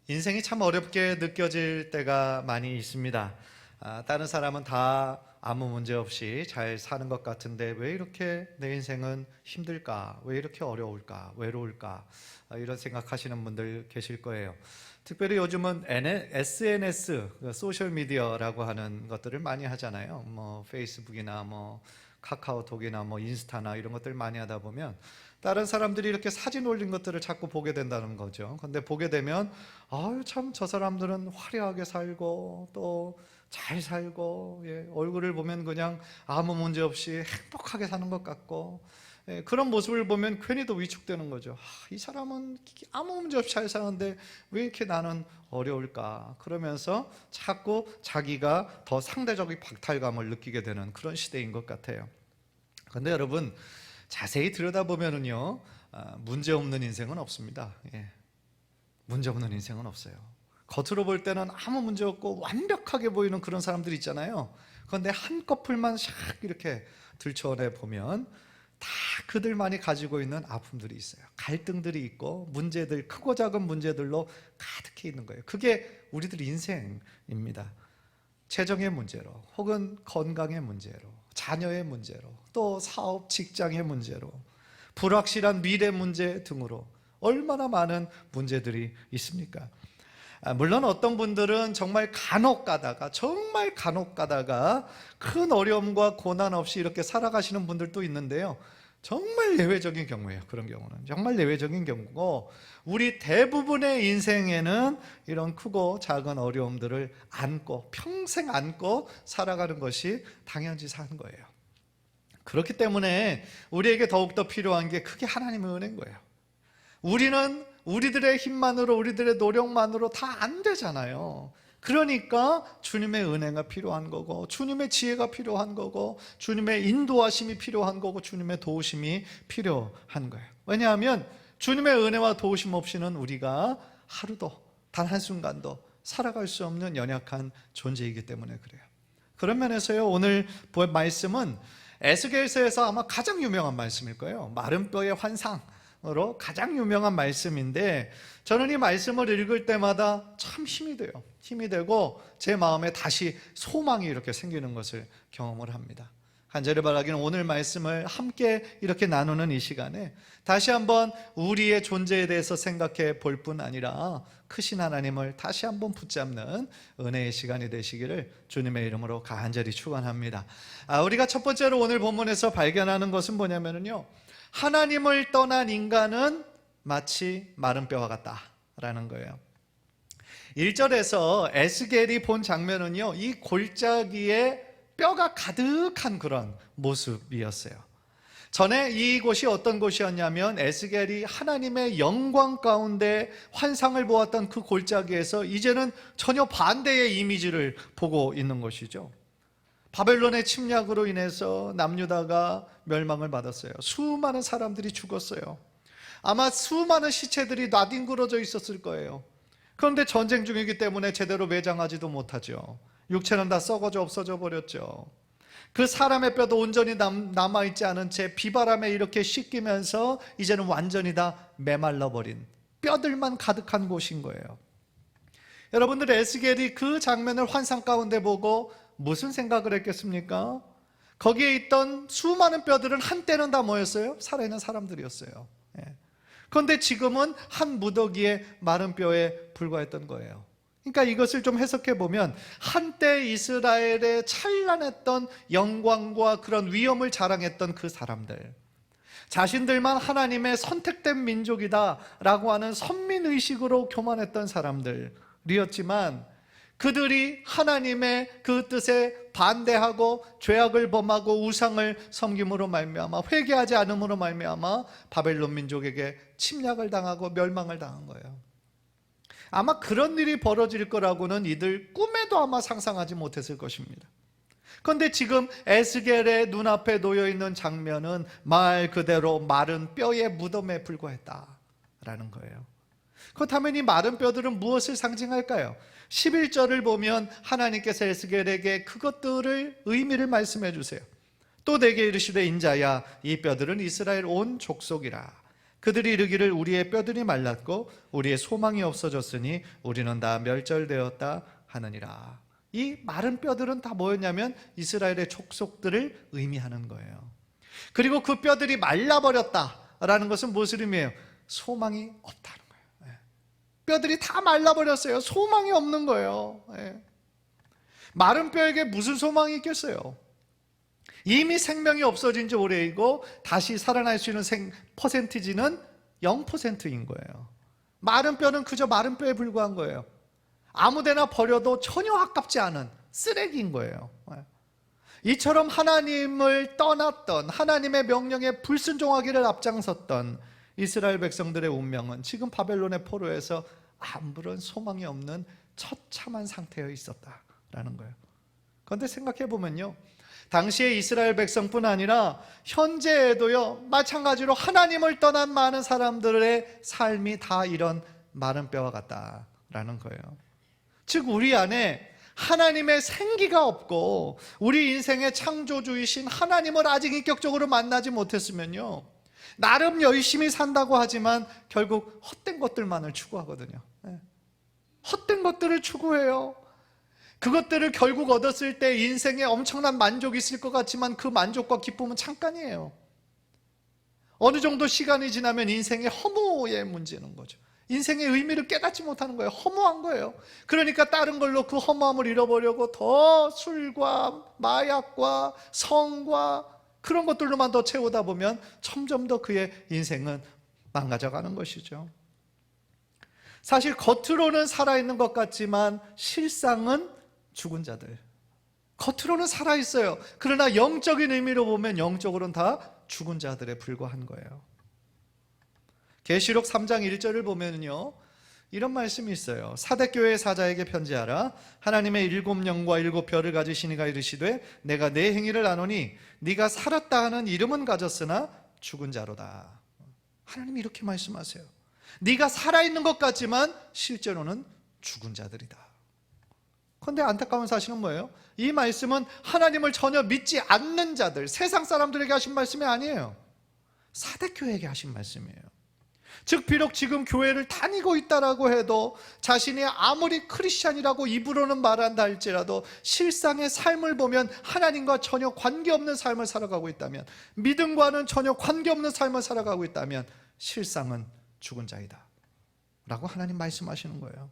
인생이 참 어렵게 느껴질 때가 많이 있습니다. 다른 사람은 다 아무 문제 없이 잘 사는 것 같은데 왜 이렇게 내 인생은 힘들까? 왜 이렇게 어려울까? 외로울까? 이런 생각하시는 분들 계실 거예요. 특별히 요즘은 SNS, 소셜미디어라고 하는 것들을 많이 하잖아요. 뭐 페이스북이나 뭐 카카오톡이나 뭐 인스타나 이런 것들 많이 하다 보면 다른 사람들이 이렇게 사진 올린 것들을 자꾸 보게 된다는 거죠. 근데 보게 되면 아유 참 저 사람들은 화려하게 살고 또 잘 살고, 얼굴을 보면 그냥 아무 문제 없이 행복하게 사는 것 같고, 그런 모습을 보면 괜히 더 위축되는 거죠. 이 사람은 아무 문제 없이 잘 사는데 왜 이렇게 나는 어려울까? 그러면서 자꾸 자기가 더 상대적인 박탈감을 느끼게 되는 그런 시대인 것 같아요. 그런데 여러분, 자세히 들여다보면은요, 문제 없는 인생은 없습니다. 문제 없는 인생은 없어요. 겉으로 볼 때는 아무 문제 없고 완벽하게 보이는 그런 사람들 있잖아요. 그런데 한꺼풀만 샥 이렇게 들춰내 보면 다 그들만이 가지고 있는 아픔들이 있어요. 갈등들이 있고 문제들, 크고 작은 문제들로 가득히 있는 거예요. 그게 우리들 인생입니다. 재정의 문제로, 혹은 건강의 문제로, 자녀의 문제로, 또 사업, 직장의 문제로, 불확실한 미래 문제 등으로 얼마나 많은 문제들이 있습니까? 물론 어떤 분들은 정말 간혹 가다가 큰 어려움과 고난 없이 이렇게 살아가시는 분들도 있는데요, 정말 예외적인 경우예요. 그런 경우는 정말 예외적인 경우고, 우리 대부분의 인생에는 이런 크고 작은 어려움들을 평생 안고 살아가는 것이 당연지사한 거예요. 그렇기 때문에 우리에게 더욱더 필요한 게 크게 하나님의 은혜인 거예요. 우리는 우리들의 힘만으로, 우리들의 노력만으로 다 안 되잖아요. 그러니까 주님의 은혜가 필요한 거고, 주님의 지혜가 필요한 거고, 주님의 인도하심이 필요한 거고, 주님의 도우심이 필요한 거예요. 왜냐하면 주님의 은혜와 도우심 없이는 우리가 하루도, 단 한순간도 살아갈 수 없는 연약한 존재이기 때문에 그래요. 그런 면에서요, 오늘 볼 말씀은 에스겔서에서 아마 가장 유명한 말씀일 거예요. 마른 뼈의 환상으로 가장 유명한 말씀인데, 저는 이 말씀을 읽을 때마다 참 힘이 돼요. 힘이 되고 제 마음에 다시 소망이 이렇게 생기는 것을 경험을 합니다. 간절히 바라기는 오늘 말씀을 함께 이렇게 나누는 이 시간에 다시 한번 우리의 존재에 대해서 생각해 볼 뿐 아니라 크신 하나님을 다시 한번 붙잡는 은혜의 시간이 되시기를 주님의 이름으로 간절히 축원합니다. 우리가 첫 번째로 오늘 본문에서 발견하는 것은 뭐냐면요, 하나님을 떠난 인간은 마치 마른 뼈와 같다라는 거예요. 1절에서 에스겔이 본 장면은요, 이 골짜기에 뼈가 가득한 그런 모습이었어요. 전에 이곳이 어떤 곳이었냐면, 에스겔이 하나님의 영광 가운데 환상을 보았던 그 골짜기에서 이제는 전혀 반대의 이미지를 보고 있는 것이죠. 바벨론의 침략으로 인해서 남유다가 멸망을 받았어요. 수많은 사람들이 죽었어요. 아마 수많은 시체들이 나뒹굴어져 있었을 거예요. 그런데 전쟁 중이기 때문에 제대로 매장하지도 못하죠. 육체는 다 썩어져 없어져 버렸죠. 그 사람의 뼈도 온전히 남아있지 않은 채 비바람에 이렇게 씻기면서 이제는 완전히 다 메말라버린 뼈들만 가득한 곳인 거예요. 여러분들, 에스겔이 그 장면을 환상 가운데 보고 무슨 생각을 했겠습니까? 거기에 있던 수많은 뼈들은 한때는 다 뭐였어요? 살아있는 사람들이었어요. 그런데 지금은 한 무더기의 마른 뼈에 불과했던 거예요. 그러니까 이것을 좀 해석해 보면, 한때 이스라엘의 찬란했던 영광과 그런 위엄을 자랑했던 그 사람들, 자신들만 하나님의 선택된 민족이다라고 하는 선민의식으로 교만했던 사람들이었지만, 그들이 하나님의 그 뜻에 반대하고 죄악을 범하고 우상을 섬김으로 말미암아, 회개하지 않음으로 말미암아 바벨론 민족에게 침략을 당하고 멸망을 당한 거예요. 아마 그런 일이 벌어질 거라고는 이들 꿈에도 아마 상상하지 못했을 것입니다. 그런데 지금 에스겔의 눈앞에 놓여있는 장면은 말 그대로 마른 뼈의 무덤에 불과했다라는 거예요. 그렇다면 이 마른 뼈들은 무엇을 상징할까요? 11절을 보면 하나님께서 에스겔에게 그것들을 의미를 말씀해 주세요. 또 내게 이르시되, 인자야, 이 뼈들은 이스라엘 온 족속이라. 그들이 이르기를 우리의 뼈들이 말랐고 우리의 소망이 없어졌으니 우리는 다 멸절되었다 하느니라. 이 마른 뼈들은 다 뭐였냐면 이스라엘의 족속들을 의미하는 거예요. 그리고 그 뼈들이 말라버렸다라는 것은 무슨 의미예요? 소망이 없다는 거예요. 뼈들이 다 말라버렸어요. 소망이 없는 거예요. 마른 뼈에게 무슨 소망이 있겠어요? 이미 생명이 없어진 지 오래이고 다시 살아날 수 있는 퍼센티지는 0%인 거예요. 마른 뼈는 그저 마른 뼈에 불과한 거예요. 아무데나 버려도 전혀 아깝지 않은 쓰레기인 거예요. 이처럼 하나님을 떠났던, 하나님의 명령에 불순종하기를 앞장섰던 이스라엘 백성들의 운명은 지금 바벨론의 포로에서 아무런 소망이 없는 처참한 상태에 있었다라는 거예요. 그런데 생각해 보면요, 당시에 이스라엘 백성뿐 아니라 현재에도요, 마찬가지로 하나님을 떠난 많은 사람들의 삶이 다 이런 마른 뼈와 같다라는 거예요. 즉 우리 안에 하나님의 생기가 없고 우리 인생의 창조주이신 하나님을 아직 인격적으로 만나지 못했으면요, 나름 열심히 산다고 하지만 결국 헛된 것들만을 추구하거든요. 헛된 것들을 추구해요. 그것들을 결국 얻었을 때 인생에 엄청난 만족이 있을 것 같지만 그 만족과 기쁨은 잠깐이에요. 어느 정도 시간이 지나면 인생의 허무의 문제는 거죠. 인생의 의미를 깨닫지 못하는 거예요. 허무한 거예요. 그러니까 다른 걸로 그 허무함을 잃어버리려고 더 술과 마약과 성과 그런 것들로만 더 채우다 보면 점점 더 그의 인생은 망가져가는 것이죠. 사실 겉으로는 살아있는 것 같지만 실상은 죽은 자들. 겉으로는 살아있어요. 그러나 영적인 의미로 보면 영적으로는 다 죽은 자들에 불과한 거예요. 계시록 3장 1절을 보면요, 이런 말씀이 있어요. 사대교회 사자에게 편지하라. 하나님의 7영과 7별을 가지신 이가 이르시되 내가 내 행위를 아노니 네가 살았다 하는 이름은 가졌으나 죽은 자로다. 하나님이 이렇게 말씀하세요. 네가 살아있는 것 같지만 실제로는 죽은 자들이다. 그런데 안타까운 사실은 뭐예요? 이 말씀은 하나님을 전혀 믿지 않는 자들, 세상 사람들에게 하신 말씀이 아니에요. 사대교회에게 하신 말씀이에요. 즉 비록 지금 교회를 다니고 있다라고 해도 자신이 아무리 크리스찬이라고 입으로는 말한다 할지라도 실상의 삶을 보면 하나님과 전혀 관계없는 삶을 살아가고 있다면, 믿음과는 전혀 관계없는 삶을 살아가고 있다면 실상은 죽은 자이다 라고 하나님 말씀하시는 거예요.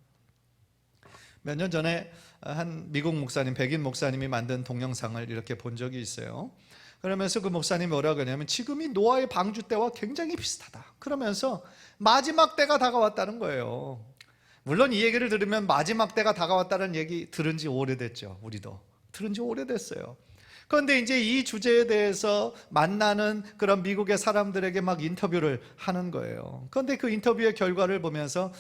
몇 년 전에 한 미국 목사님, 백인 목사님이 만든 동영상을 이렇게 본 적이 있어요. 그러면서 그 목사님이 뭐라고 하냐면 지금이 노아의 방주 때와 굉장히 비슷하다. 그러면서 마지막 때가 다가왔다는 거예요. 물론 이 얘기를 들으면 마지막 때가 다가왔다는 얘기 들은 지 오래됐죠. 우리도 들은 지 오래됐어요. 그런데 이제 이 주제에 대해서 만나는 그런 미국의 사람들에게 막 인터뷰를 하는 거예요. 그런데 그 인터뷰의 결과를 보면서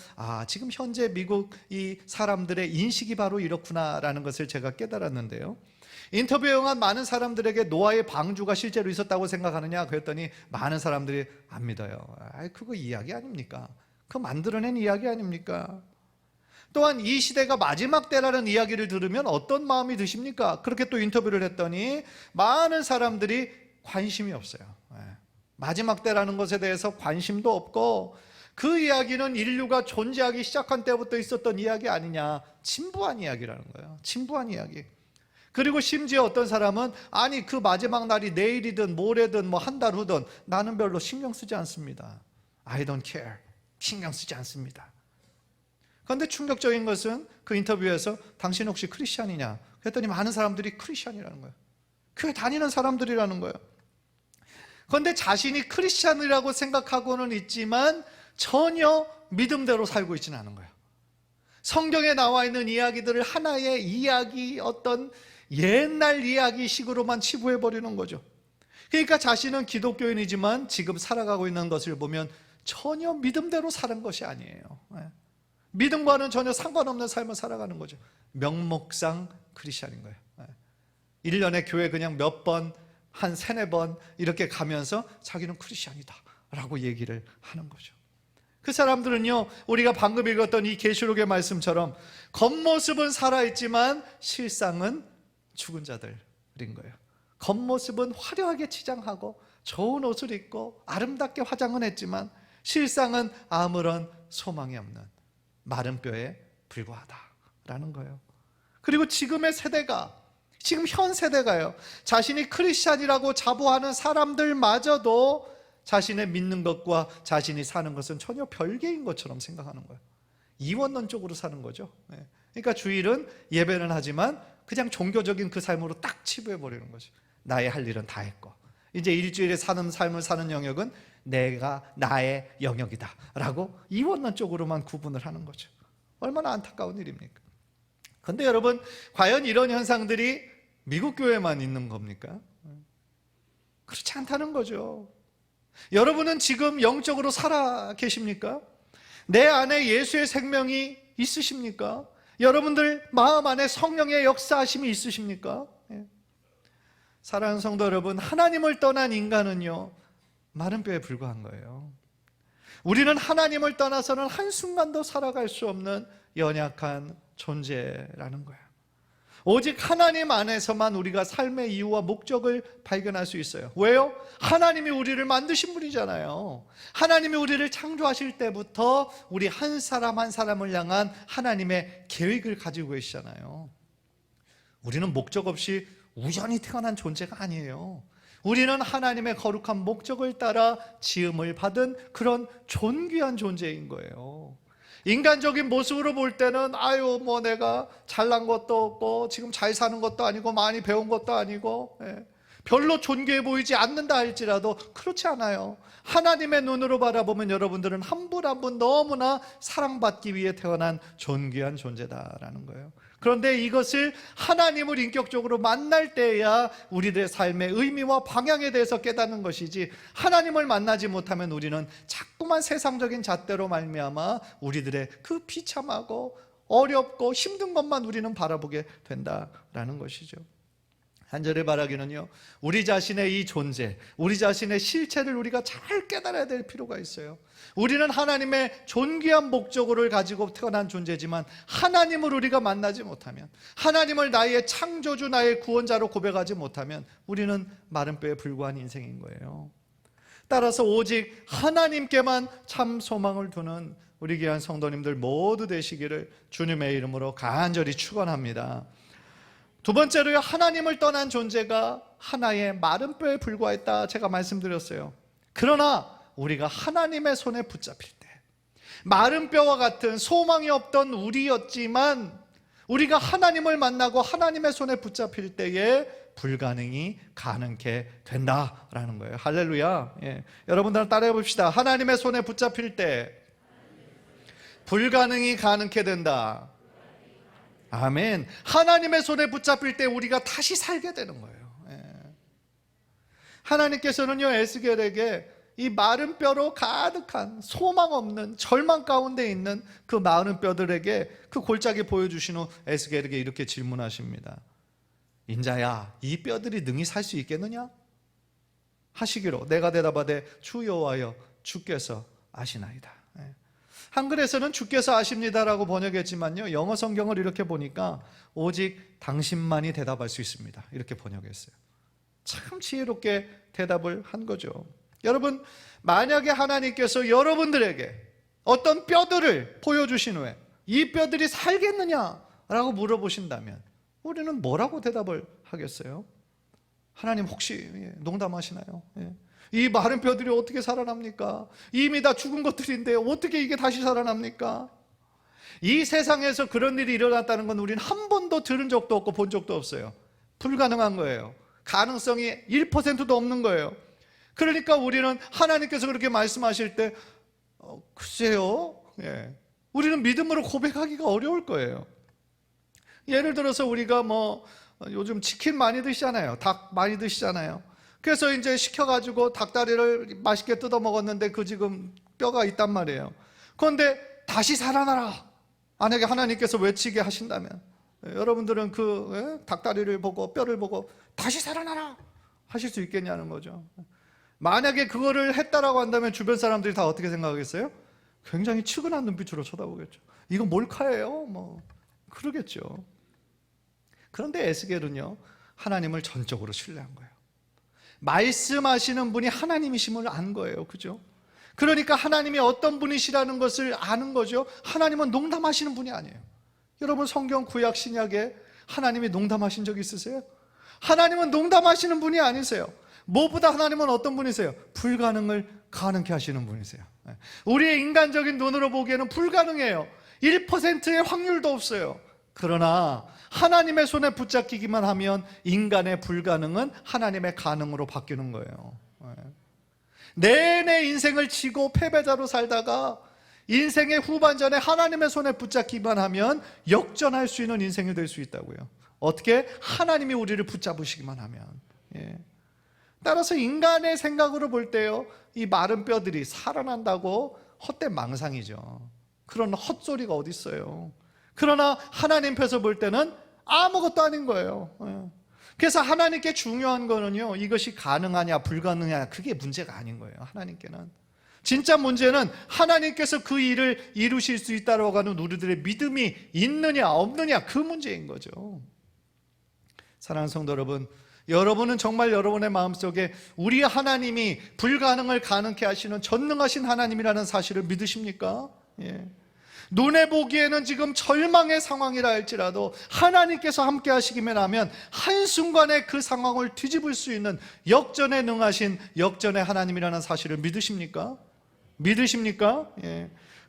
지금 현재 미국 이 사람들의 인식이 바로 이렇구나라는 것을 제가 깨달았는데요. 인터뷰에 응한 많은 사람들에게 노아의 방주가 실제로 있었다고 생각하느냐 그랬더니 많은 사람들이 안 믿어요. 그거 이야기 아닙니까? 그거 만들어낸 이야기 아닙니까? 또한 이 시대가 마지막 때라는 이야기를 들으면 어떤 마음이 드십니까? 그렇게 또 인터뷰를 했더니 많은 사람들이 관심이 없어요. 마지막 때라는 것에 대해서 관심도 없고 그 이야기는 인류가 존재하기 시작한 때부터 있었던 이야기 아니냐, 진부한 이야기라는 거예요. 진부한 이야기. 그리고 심지어 어떤 사람은 그 마지막 날이 내일이든 모레든 뭐 한 달 후든 나는 별로 신경 쓰지 않습니다. I don't care. 신경 쓰지 않습니다. 그런데 충격적인 것은 그 인터뷰에서 당신 혹시 크리스찬이냐 그랬더니 많은 사람들이 크리스찬이라는 거예요. 교회 다니는 사람들이라는 거예요. 그런데 자신이 크리스찬이라고 생각하고는 있지만 전혀 믿음대로 살고 있지는 않은 거예요. 성경에 나와 있는 이야기들을 하나의 이야기, 어떤 옛날 이야기식으로만 치부해버리는 거죠. 그러니까 자신은 기독교인이지만 지금 살아가고 있는 것을 보면 전혀 믿음대로 사는 것이 아니에요. 믿음과는 전혀 상관없는 삶을 살아가는 거죠. 명목상 크리스찬인 거예요. 1년에 교회 그냥 몇 번, 한 3-4번 이렇게 가면서 자기는 크리스찬이다 라고 얘기를 하는 거죠. 그 사람들은요, 우리가 방금 읽었던 이 계시록의 말씀처럼 겉모습은 살아있지만 실상은 죽은 자들인 거예요. 겉모습은 화려하게 치장하고 좋은 옷을 입고 아름답게 화장은 했지만 실상은 아무런 소망이 없는 마른 뼈에 불과하다라는 거예요. 그리고 지금의 세대가, 지금 현 세대가요, 자신이 크리스찬이라고 자부하는 사람들마저도 자신의 믿는 것과 자신이 사는 것은 전혀 별개인 것처럼 생각하는 거예요. 이원론적으로 사는 거죠. 그러니까 주일은 예배는 하지만 그냥 종교적인 그 삶으로 딱 치부해버리는 거죠. 나의 할 일은 다 했고, 이제 일주일에 사는 삶을 사는 영역은 내가 나의 영역이다 라고 이원론적으로만 구분을 하는 거죠. 얼마나 안타까운 일입니까? 그런데 여러분, 과연 이런 현상들이 미국 교회만 있는 겁니까? 그렇지 않다는 거죠. 여러분은 지금 영적으로 살아 계십니까? 내 안에 예수의 생명이 있으십니까? 여러분들 마음 안에 성령의 역사하심이 있으십니까? 사랑하는 성도 여러분, 하나님을 떠난 인간은요, 마른 뼈에 불과한 거예요. 우리는 하나님을 떠나서는 한순간도 살아갈 수 없는 연약한 존재라는 거예요. 오직 하나님 안에서만 우리가 삶의 이유와 목적을 발견할 수 있어요. 왜요? 하나님이 우리를 만드신 분이잖아요. 하나님이 우리를 창조하실 때부터 우리 한 사람 한 사람을 향한 하나님의 계획을 가지고 계시잖아요. 우리는 목적 없이 우연히 태어난 존재가 아니에요. 우리는 하나님의 거룩한 목적을 따라 지음을 받은 그런 존귀한 존재인 거예요. 인간적인 모습으로 볼 때는 뭐 내가 잘난 것도 없고 지금 잘 사는 것도 아니고 많이 배운 것도 아니고 별로 존귀해 보이지 않는다 할지라도 그렇지 않아요. 하나님의 눈으로 바라보면 여러분들은 한 분 한 분 너무나 사랑받기 위해 태어난 존귀한 존재다라는 거예요. 그런데 이것을 하나님을 인격적으로 만날 때야 우리들의 삶의 의미와 방향에 대해서 깨닫는 것이지, 하나님을 만나지 못하면 우리는 자꾸만 세상적인 잣대로 말미암아 우리들의 그 비참하고 어렵고 힘든 것만 우리는 바라보게 된다라는 것이죠. 한 절에 바라기는요, 우리 자신의 이 존재, 우리 자신의 실체를 우리가 잘 깨달아야 될 필요가 있어요. 우리는 하나님의 존귀한 목적을 가지고 태어난 존재지만 하나님을 우리가 만나지 못하면, 하나님을 나의 창조주, 나의 구원자로 고백하지 못하면 우리는 마른 뼈에 불과한 인생인 거예요. 따라서 오직 하나님께만 참 소망을 두는 우리 귀한 성도님들 모두 되시기를 주님의 이름으로 간절히 축원합니다. 두 번째로요, 하나님을 떠난 존재가 하나의 마른 뼈에 불과했다 제가 말씀드렸어요. 그러나 우리가 하나님의 손에 붙잡힐 때, 마른 뼈와 같은 소망이 없던 우리였지만 우리가 하나님을 만나고 하나님의 손에 붙잡힐 때에 불가능이 가능케 된다라는 거예요. 할렐루야. 여러분들 따라해 봅시다. 하나님의 손에 붙잡힐 때 불가능이 가능케 된다. 아멘. 하나님의 손에 붙잡힐 때 우리가 다시 살게 되는 거예요. 하나님께서는요, 에스겔에게 이 마른 뼈로 가득한 소망 없는 절망 가운데 있는 그 마른 뼈들에게 그 골짜기 보여주신 후 에스겔에게 이렇게 질문하십니다. 인자야, 이 뼈들이 능히 살 수 있겠느냐? 하시기로 내가 대답하되 주 여호와여, 주께서 아시나이다. 한글에서는 주께서 아십니다라고 번역했지만요, 영어 성경을 이렇게 보니까 오직 당신만이 대답할 수 있습니다, 이렇게 번역했어요. 참 지혜롭게 대답을 한 거죠. 여러분, 만약에 하나님께서 여러분들에게 어떤 뼈들을 보여주신 후에 이 뼈들이 살겠느냐라고 물어보신다면 우리는 뭐라고 대답을 하겠어요? 하나님 혹시 농담하시나요? 이 마른 뼈들이 어떻게 살아납니까? 이미 다 죽은 것들인데 어떻게 이게 다시 살아납니까? 이 세상에서 그런 일이 일어났다는 건 우리는 한 번도 들은 적도 없고 본 적도 없어요. 불가능한 거예요. 가능성이 1%도 없는 거예요. 그러니까 우리는 하나님께서 그렇게 말씀하실 때 글쎄요, 우리는 믿음으로 고백하기가 어려울 거예요. 예를 들어서 우리가 요즘 치킨 많이 드시잖아요. 닭 많이 드시잖아요. 그래서 이제 시켜가지고 닭다리를 맛있게 뜯어 먹었는데 그 지금 뼈가 있단 말이에요. 그런데 다시 살아나라, 만약에 하나님께서 외치게 하신다면 여러분들은 그 닭다리를 보고 뼈를 보고 다시 살아나라 하실 수 있겠냐는 거죠. 만약에 그거를 했다라고 한다면 주변 사람들이 다 어떻게 생각하겠어요? 굉장히 측은한 눈빛으로 쳐다보겠죠. 이거 몰카예요? 그러겠죠. 그런데 에스겔은요, 하나님을 전적으로 신뢰한 거예요. 말씀하시는 분이 하나님이심을 안 거예요. 그죠? 그러니까 하나님이 어떤 분이시라는 것을 아는 거죠. 하나님은 농담하시는 분이 아니에요. 여러분 성경 구약 신약에 하나님이 농담하신 적 있으세요? 하나님은 농담하시는 분이 아니세요. 무엇보다 하나님은 어떤 분이세요? 불가능을 가능케 하시는 분이세요. 우리의 인간적인 눈으로 보기에는 불가능해요. 1%의 확률도 없어요. 그러나 하나님의 손에 붙잡히기만 하면 인간의 불가능은 하나님의 가능으로 바뀌는 거예요. 내내 인생을 지고 패배자로 살다가 인생의 후반전에 하나님의 손에 붙잡기만 하면 역전할 수 있는 인생이 될 수 있다고요. 어떻게? 하나님이 우리를 붙잡으시기만 하면. 따라서 인간의 생각으로 볼 때요, 이 마른 뼈들이 살아난다고 헛된 망상이죠. 그런 헛소리가 어디 있어요. 그러나 하나님 펴서 볼 때는 아무것도 아닌 거예요. 그래서 하나님께 중요한 거는요, 이것이 가능하냐 불가능하냐 그게 문제가 아닌 거예요. 하나님께는 진짜 문제는 하나님께서 그 일을 이루실 수 있다고 하는 우리들의 믿음이 있느냐 없느냐 그 문제인 거죠. 사랑하는 성도 여러분, 여러분은 정말 여러분의 마음속에 우리 하나님이 불가능을 가능케 하시는 전능하신 하나님이라는 사실을 믿으십니까? 눈에 보기에는 지금 절망의 상황이라 할지라도 하나님께서 함께 하시기만 하면 한순간에 그 상황을 뒤집을 수 있는 역전에 능하신 역전의 하나님이라는 사실을 믿으십니까? 믿으십니까?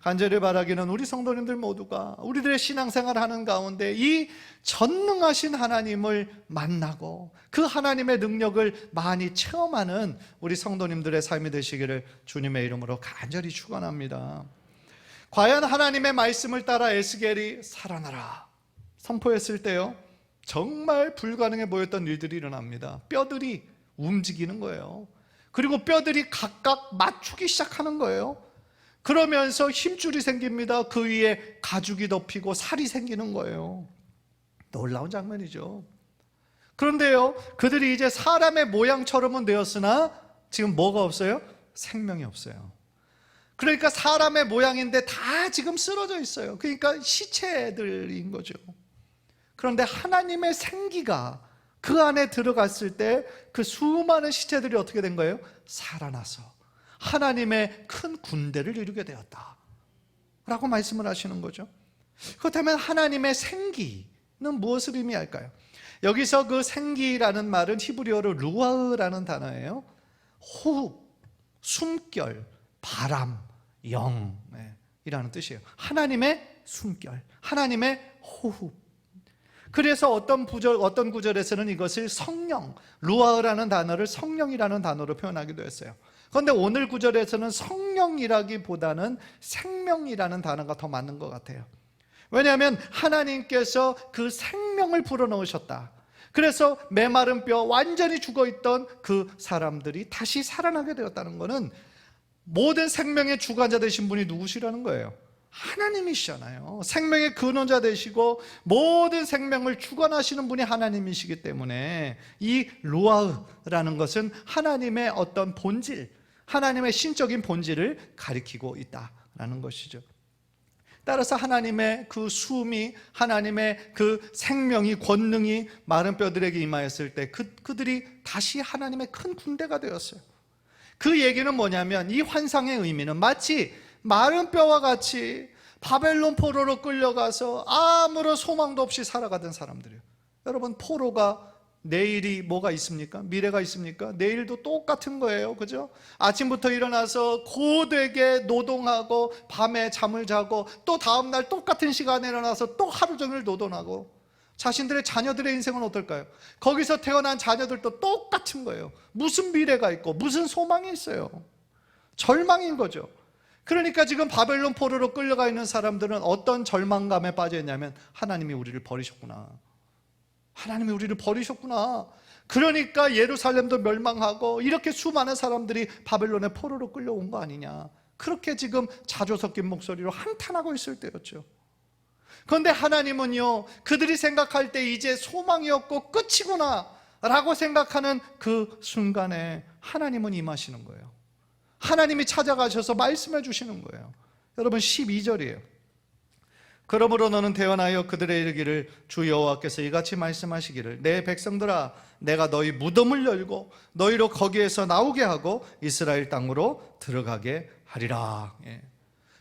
간절히 바라기는 우리 성도님들 모두가 우리들의 신앙생활을 하는 가운데 이 전능하신 하나님을 만나고 그 하나님의 능력을 많이 체험하는 우리 성도님들의 삶이 되시기를 주님의 이름으로 간절히 축원합니다. 과연 하나님의 말씀을 따라 에스겔이 살아나라 선포했을 때요, 정말 불가능해 보였던 일들이 일어납니다. 뼈들이 움직이는 거예요. 그리고 뼈들이 각각 맞추기 시작하는 거예요. 그러면서 힘줄이 생깁니다. 그 위에 가죽이 덮이고 살이 생기는 거예요. 놀라운 장면이죠. 그런데요, 그들이 이제 사람의 모양처럼은 되었으나 지금 뭐가 없어요? 생명이 없어요. 그러니까 사람의 모양인데 다 지금 쓰러져 있어요. 그러니까 시체들인 거죠. 그런데 하나님의 생기가 그 안에 들어갔을 때 그 수많은 시체들이 어떻게 된 거예요? 살아나서 하나님의 큰 군대를 이루게 되었다 라고 말씀을 하시는 거죠. 그렇다면 하나님의 생기는 무엇을 의미할까요? 여기서 그 생기라는 말은 히브리어로 루아흐라는 단어예요. 호흡, 숨결, 바람, 영이라는 뜻이에요. 하나님의 숨결, 하나님의 호흡. 그래서 어떤 구절에서는 이것을 성령, 루아흐라는 단어를 성령이라는 단어로 표현하기도 했어요. 그런데 오늘 구절에서는 성령이라기보다는 생명이라는 단어가 더 맞는 것 같아요. 왜냐하면 하나님께서 그 생명을 불어넣으셨다. 그래서 메마른 뼈, 완전히 죽어있던 그 사람들이 다시 살아나게 되었다는 것은 모든 생명의 주관자 되신 분이 누구시라는 거예요? 하나님이시잖아요. 생명의 근원자 되시고 모든 생명을 주관하시는 분이 하나님이시기 때문에 이 루아흐라는 것은 하나님의 어떤 본질, 하나님의 신적인 본질을 가리키고 있다라는 것이죠. 따라서 하나님의 그 숨이, 하나님의 그 생명이, 권능이 마른 뼈들에게 임하였을 때 그들이 다시 하나님의 큰 군대가 되었어요. 그 얘기는 뭐냐면 이 환상의 의미는 마치 마른 뼈와 같이 바벨론 포로로 끌려가서 아무런 소망도 없이 살아가던 사람들이에요. 여러분, 포로가 내일이 뭐가 있습니까? 미래가 있습니까? 내일도 똑같은 거예요. 그죠? 아침부터 일어나서 고되게 노동하고 밤에 잠을 자고 또 다음날 똑같은 시간에 일어나서 또 하루 종일 노동하고 자신들의 자녀들의 인생은 어떨까요? 거기서 태어난 자녀들도 똑같은 거예요. 무슨 미래가 있고 무슨 소망이 있어요? 절망인 거죠. 그러니까 지금 바벨론 포로로 끌려가 있는 사람들은 어떤 절망감에 빠져 있냐면 하나님이 우리를 버리셨구나. 하나님이 우리를 버리셨구나. 그러니까 예루살렘도 멸망하고 이렇게 수많은 사람들이 바벨론의 포로로 끌려온 거 아니냐. 그렇게 지금 자조 섞인 목소리로 한탄하고 있을 때였죠. 그런데 하나님은요, 그들이 생각할 때 이제 소망이 없고 끝이구나 라고 생각하는 그 순간에 하나님은 임하시는 거예요. 하나님이 찾아가셔서 말씀해 주시는 거예요. 여러분, 12절이에요. 그러므로 너는 대언하여 그들의 이르기를 주 여호와께서 이같이 말씀하시기를 내 백성들아 내가 너희 무덤을 열고 너희로 거기에서 나오게 하고 이스라엘 땅으로 들어가게 하리라. 예.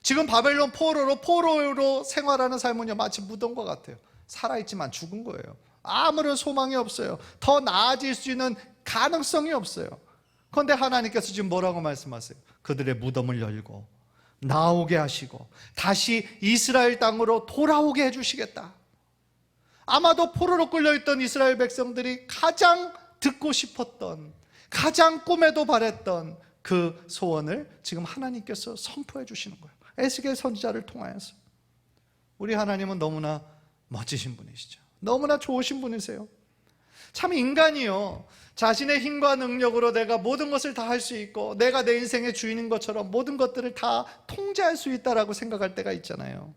지금 바벨론 포로로 생활하는 삶은요 마치 무덤과 같아요. 살아있지만 죽은 거예요. 아무런 소망이 없어요. 더 나아질 수 있는 가능성이 없어요. 그런데 하나님께서 지금 뭐라고 말씀하세요? 그들의 무덤을 열고 나오게 하시고 다시 이스라엘 땅으로 돌아오게 해주시겠다. 아마도 포로로 끌려있던 이스라엘 백성들이 가장 듣고 싶었던, 가장 꿈에도 바랬던 그 소원을 지금 하나님께서 선포해 주시는 거예요. 에스겔 선지자를 통하여서. 우리 하나님은 너무나 멋지신 분이시죠. 너무나 좋으신 분이세요. 참 인간이요, 자신의 힘과 능력으로 내가 모든 것을 다 할 수 있고 내가 내 인생의 주인인 것처럼 모든 것들을 다 통제할 수 있다라고 생각할 때가 있잖아요.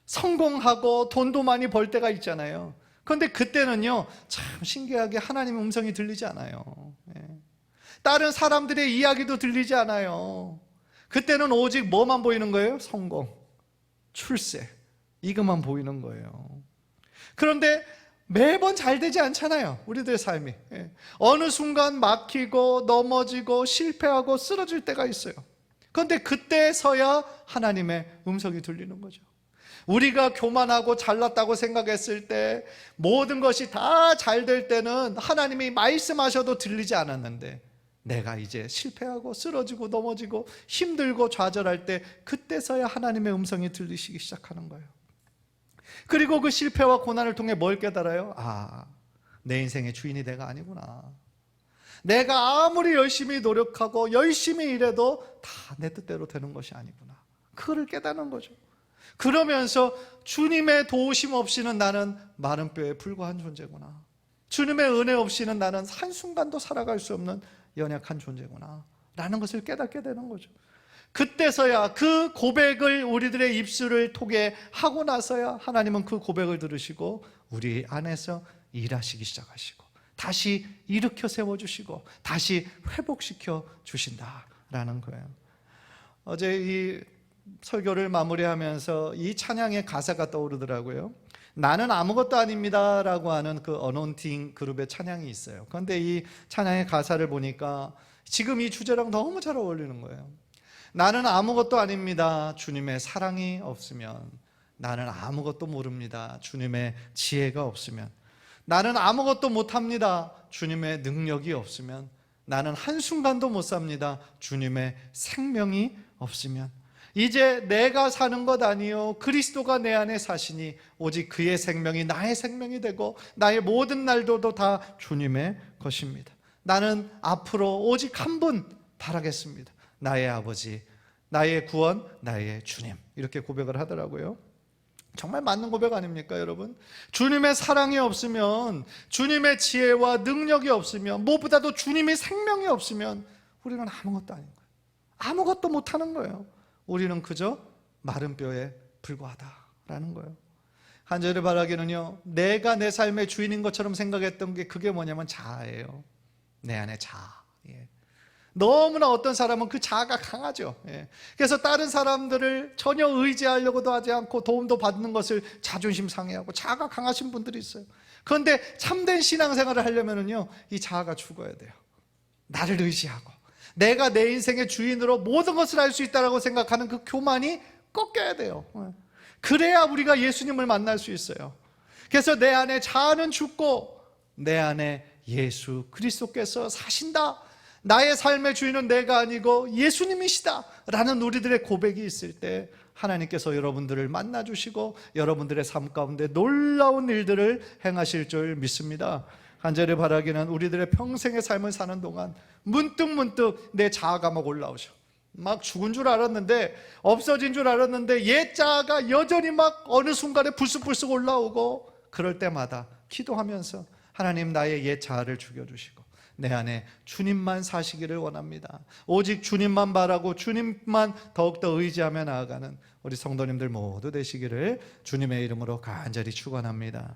성공하고 돈도 많이 벌 때가 있잖아요. 그런데 그때는요 참 신기하게 하나님의 음성이 들리지 않아요. 다른 사람들의 이야기도 들리지 않아요. 그때는 오직 뭐만 보이는 거예요? 성공, 출세, 이것만 보이는 거예요. 그런데 매번 잘 되지 않잖아요, 우리들의 삶이. 어느 순간 막히고 넘어지고 실패하고 쓰러질 때가 있어요. 그런데 그때서야 하나님의 음성이 들리는 거죠. 우리가 교만하고 잘났다고 생각했을 때, 모든 것이 다 잘 될 때는 하나님이 말씀하셔도 들리지 않았는데, 내가 이제 실패하고 쓰러지고 넘어지고 힘들고 좌절할 때, 그때서야 하나님의 음성이 들리시기 시작하는 거예요. 그리고 그 실패와 고난을 통해 뭘 깨달아요? 아, 내 인생의 주인이 내가 아니구나. 내가 아무리 열심히 노력하고 열심히 일해도 다 내 뜻대로 되는 것이 아니구나. 그거를 깨닫는 거죠. 그러면서 주님의 도우심 없이는 나는 마른 뼈에 불과한 존재구나. 주님의 은혜 없이는 나는 한순간도 살아갈 수 없는 연약한 존재구나 라는 것을 깨닫게 되는 거죠. 그때서야, 그 고백을 우리들의 입술을 통해 하고 나서야 하나님은 그 고백을 들으시고 우리 안에서 일하시기 시작하시고 다시 일으켜 세워주시고 다시 회복시켜 주신다라는 거예요. 어제 이 설교를 마무리하면서 이 찬양의 가사가 떠오르더라고요. 나는 아무것도 아닙니다 라고 하는 그 어노인팅 그룹의 찬양이 있어요. 그런데 이 찬양의 가사를 보니까 지금 이 주제랑 너무 잘 어울리는 거예요. 나는 아무것도 아닙니다, 주님의 사랑이 없으면. 나는 아무것도 모릅니다, 주님의 지혜가 없으면. 나는 아무것도 못합니다, 주님의 능력이 없으면. 나는 한순간도 못 삽니다, 주님의 생명이 없으면. 이제 내가 사는 것 아니요 그리스도가 내 안에 사시니 오직 그의 생명이 나의 생명이 되고 나의 모든 날도도 다 주님의 것입니다. 나는 앞으로 오직 한 분 바라겠습니다. 나의 아버지, 나의 구원, 나의 주님. 이렇게 고백을 하더라고요. 정말 맞는 고백 아닙니까, 여러분? 주님의 사랑이 없으면, 주님의 지혜와 능력이 없으면, 무엇보다도 주님의 생명이 없으면 우리는 아무것도 아닌 거예요. 아무것도 못하는 거예요. 우리는 그저 마른 뼈에 불과하다라는 거예요. 한 절에 바라기는요, 내가 내 삶의 주인인 것처럼 생각했던 게 그게 뭐냐면 자아예요. 내 안에 자아. 너무나 어떤 사람은 그 자아가 강하죠. 그래서 다른 사람들을 전혀 의지하려고도 하지 않고 도움도 받는 것을 자존심 상해하고 자아가 강하신 분들이 있어요. 그런데 참된 신앙생활을 하려면요, 이 자아가 죽어야 돼요. 나를 의지하고 내가 내 인생의 주인으로 모든 것을 할 수 있다고 생각하는 그 교만이 꺾여야 돼요. 그래야 우리가 예수님을 만날 수 있어요. 그래서 내 안에 자아는 죽고 내 안에 예수 그리스도께서 사신다, 나의 삶의 주인은 내가 아니고 예수님이시다 라는 우리들의 고백이 있을 때 하나님께서 여러분들을 만나주시고 여러분들의 삶 가운데 놀라운 일들을 행하실 줄 믿습니다. 간절히 바라기는 우리들의 평생의 삶을 사는 동안 문득 내 자아가 막 올라오죠. 막 죽은 줄 알았는데, 없어진 줄 알았는데 옛 자아가 여전히 막 어느 순간에 불쑥불쑥 올라오고, 그럴 때마다 기도하면서 하나님, 나의 옛 자아를 죽여주시고 내 안에 주님만 사시기를 원합니다. 오직 주님만 바라고 주님만 더욱더 의지하며 나아가는 우리 성도님들 모두 되시기를 주님의 이름으로 간절히 축원합니다.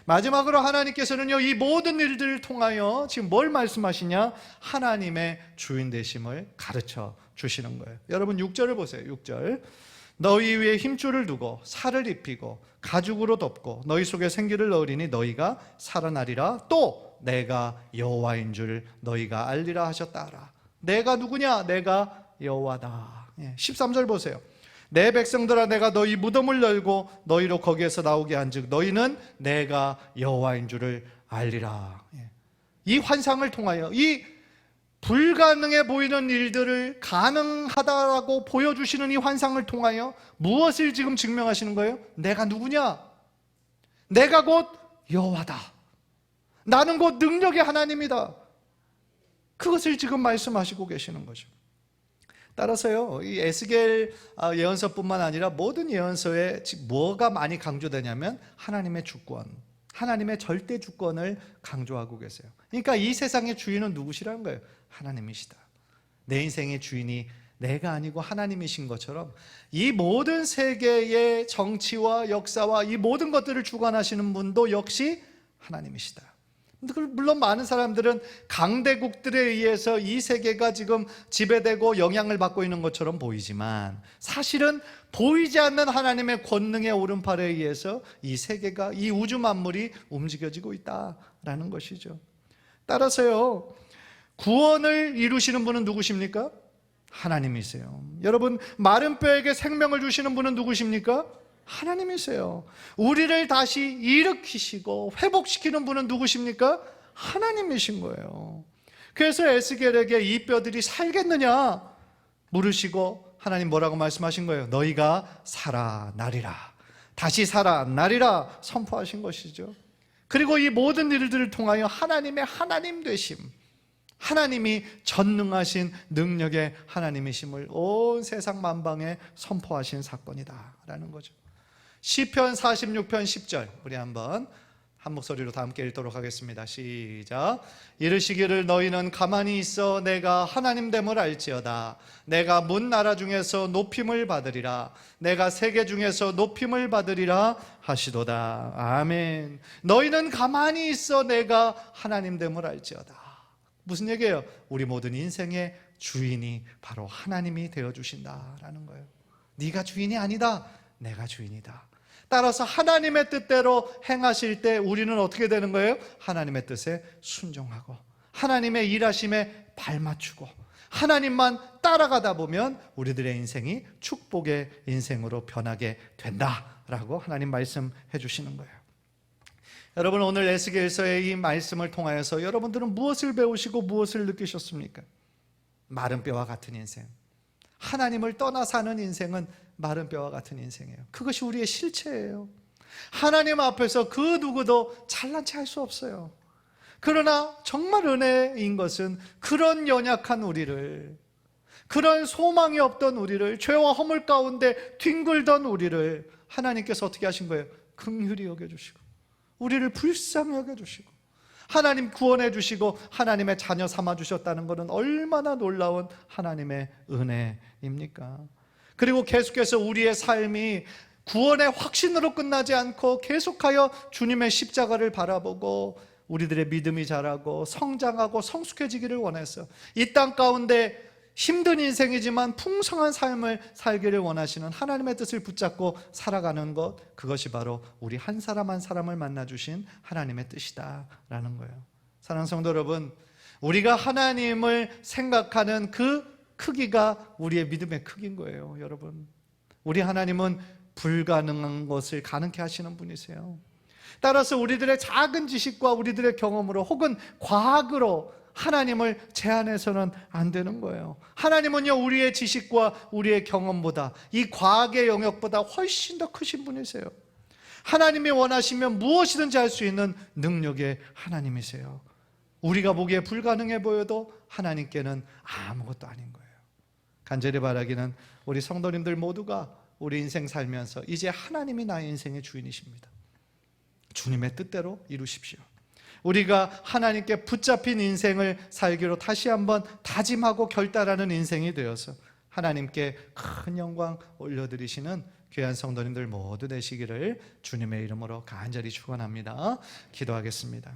마지막으로 하나님께서는요, 이 모든 일들을 통하여 지금 뭘 말씀하시냐? 하나님의 주인 되심을 가르쳐 주시는 거예요. 여러분 6절을 보세요. 6절. 너희 위에 힘줄을 두고 살을 입히고 가죽으로 덮고 너희 속에 생기를 넣으리니 너희가 살아나리라. 또 내가 여호와인 줄 너희가 알리라 하셨다 하라. 내가 누구냐? 내가 여호와다. 13절 보세요. 내 백성들아, 내가 너희 무덤을 열고 너희로 거기에서 나오게 한즉 너희는 내가 여호와인 줄을 알리라. 이 환상을 통하여, 이 불가능해 보이는 일들을 가능하다라고 보여주시는 이 환상을 통하여 무엇을 지금 증명하시는 거예요? 내가 누구냐? 내가 곧 여호와다. 나는 곧 능력의 하나님이다. 그것을 지금 말씀하시고 계시는 거죠. 따라서요, 이 에스겔 예언서뿐만 아니라 모든 예언서에 뭐가 많이 강조되냐면 하나님의 주권, 하나님의 절대 주권을 강조하고 계세요. 그러니까 이 세상의 주인은 누구시라는 거예요? 하나님이시다. 내 인생의 주인이 내가 아니고 하나님이신 것처럼 이 모든 세계의 정치와 역사와 이 모든 것들을 주관하시는 분도 역시 하나님이시다. 물론 많은 사람들은 강대국들에 의해서 이 세계가 지금 지배되고 영향을 받고 있는 것처럼 보이지만 사실은 보이지 않는 하나님의 권능의 오른팔에 의해서 이 세계가, 이 우주 만물이 움직여지고 있다라는 것이죠. 따라서요, 구원을 이루시는 분은 누구십니까? 하나님이세요. 여러분, 마른 뼈에게 생명을 주시는 분은 누구십니까? 하나님이세요. 우리를 다시 일으키시고 회복시키는 분은 누구십니까? 하나님이신 거예요. 그래서 에스겔에게 이 뼈들이 살겠느냐 물으시고 하나님 뭐라고 말씀하신 거예요? 너희가 살아나리라. 다시 살아나리라 선포하신 것이죠. 그리고 이 모든 일들을 통하여 하나님의 하나님 되심, 하나님이 전능하신 능력의 하나님이심을 온 세상 만방에 선포하신 사건이다라는 거죠. 시편 46편 10절 우리 한번 한 목소리로 다 함께 읽도록 하겠습니다. 시작. 이르시기를 너희는 가만히 있어 내가 하나님됨을 알지어다. 내가 문 나라 중에서 높임을 받으리라. 내가 세계 중에서 높임을 받으리라 하시도다. 아멘. 너희는 가만히 있어 내가 하나님됨을 알지어다. 무슨 얘기예요? 우리 모든 인생의 주인이 바로 하나님이 되어주신다라는 거예요. 네가 주인이 아니다. 내가 주인이다. 따라서 하나님의 뜻대로 행하실 때 우리는 어떻게 되는 거예요? 하나님의 뜻에 순종하고 하나님의 일하심에 발맞추고 하나님만 따라가다 보면 우리들의 인생이 축복의 인생으로 변하게 된다라고 하나님 말씀해 주시는 거예요. 여러분, 오늘 에스겔서의 이 말씀을 통하여서 여러분들은 무엇을 배우시고 무엇을 느끼셨습니까? 마른 뼈와 같은 인생, 하나님을 떠나 사는 인생은 마른 뼈와 같은 인생이에요. 그것이 우리의 실체예요. 하나님 앞에서 그 누구도 잘난 체 할 수 없어요. 그러나 정말 은혜인 것은 그런 연약한 우리를, 그런 소망이 없던 우리를, 죄와 허물 가운데 뒹굴던 우리를 하나님께서 어떻게 하신 거예요? 긍휼히 여겨주시고 우리를 불쌍히 여겨주시고 하나님 구원해 주시고 하나님의 자녀 삼아 주셨다는 것은 얼마나 놀라운 하나님의 은혜입니까? 그리고 계속해서 우리의 삶이 구원의 확신으로 끝나지 않고 계속하여 주님의 십자가를 바라보고 우리들의 믿음이 자라고 성장하고 성숙해지기를 원해서 이 땅 가운데 힘든 인생이지만 풍성한 삶을 살기를 원하시는 하나님의 뜻을 붙잡고 살아가는 것, 그것이 바로 우리 한 사람 한 사람을 만나주신 하나님의 뜻이다라는 거예요. 사랑하는 성도 여러분, 우리가 하나님을 생각하는 그 크기가 우리의 믿음의 크기인 거예요. 여러분, 우리 하나님은 불가능한 것을 가능케 하시는 분이세요. 따라서 우리들의 작은 지식과 우리들의 경험으로 혹은 과학으로 하나님을 제한해서는 안 되는 거예요. 하나님은요, 우리의 지식과 우리의 경험보다, 이 과학의 영역보다 훨씬 더 크신 분이세요. 하나님이 원하시면 무엇이든지 할 수 있는 능력의 하나님이세요. 우리가 보기에 불가능해 보여도 하나님께는 아무것도 아닌 거예요. 간절히 바라기는 우리 성도님들 모두가 우리 인생 살면서 이제 하나님이 나의 인생의 주인이십니다. 주님의 뜻대로 이루십시오. 우리가 하나님께 붙잡힌 인생을 살기로 다시 한번 다짐하고 결단하는 인생이 되어서 하나님께 큰 영광 올려드리시는 귀한 성도님들 모두 되시기를 주님의 이름으로 간절히 축원합니다. 기도하겠습니다.